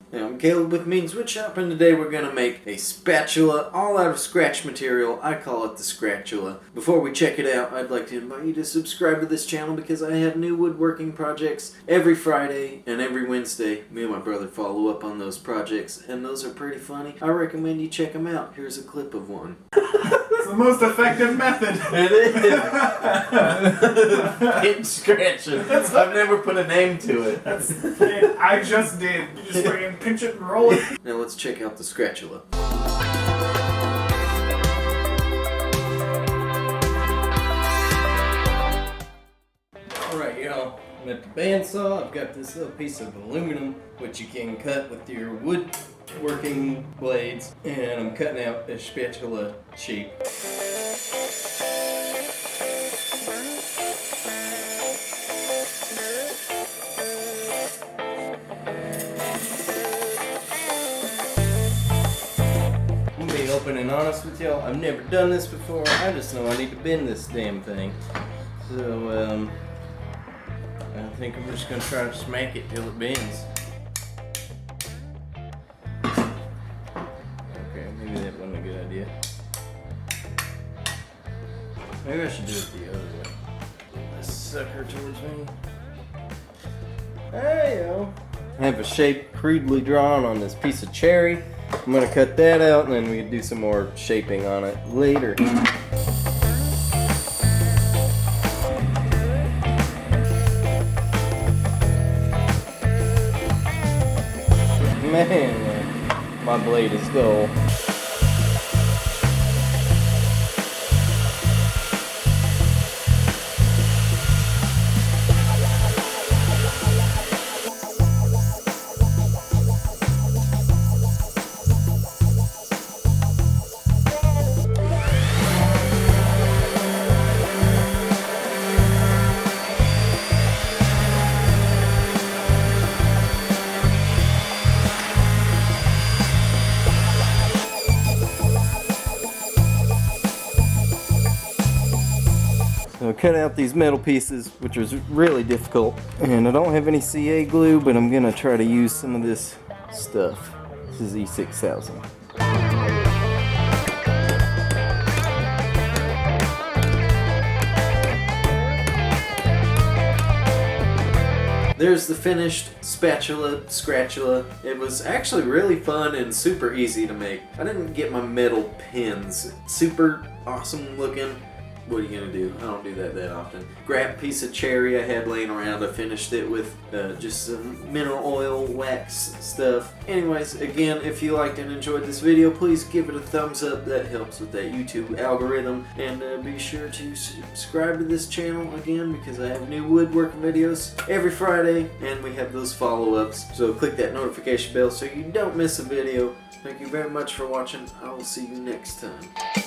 Hey, I'm Caleb with Woodshop, and today we're going to make a spatula all out of scratch material. I call it the Scratchula. Before we check it out, I'd like to invite you to subscribe to this channel because I have new woodworking projects every Friday and every Wednesday. Me and my brother follow up on those projects, and those are pretty funny. I recommend you check them out. Here's a clip of one. It's the most effective method. It is. It's scratching. I've never put a name to it. I just did. You just fucking pinch it and roll it. Now let's check out the Scratchula. Alright y'all, I'm at the bandsaw. I've got this little piece of aluminum which you can cut with your woodworking blades, and I'm cutting out a spatula shape. Open and honest with y'all, I've never done this before. I just know I need to bend this damn thing. So, I think I'm just gonna try to smack it till it bends. Okay, maybe that wasn't a good idea. Maybe I should do it the other way. This sucker towards me. Hey yo! I have a shape crudely drawn on this piece of cherry. I'm gonna cut that out and then we can do some more shaping on it later. Man, my blade is dull. So I cut out these metal pieces, which was really difficult, and I don't have any CA glue, but I'm gonna try to use some of this stuff. This is E6000. There's the finished spatula, Scratchula. It was actually really fun and super easy to make. I didn't get my metal pins. Super awesome looking. What are you gonna do? I don't do that often. Grab a piece of cherry I had laying around. I finished it with just some mineral oil, wax stuff. Anyways, again, if you liked and enjoyed this video, please give it a thumbs up. That helps with that YouTube algorithm. And be sure to subscribe to this channel again because I have new woodworking videos every Friday, and we have those follow-ups. So click that notification bell so you don't miss a video. Thank you very much for watching. I will see you next time.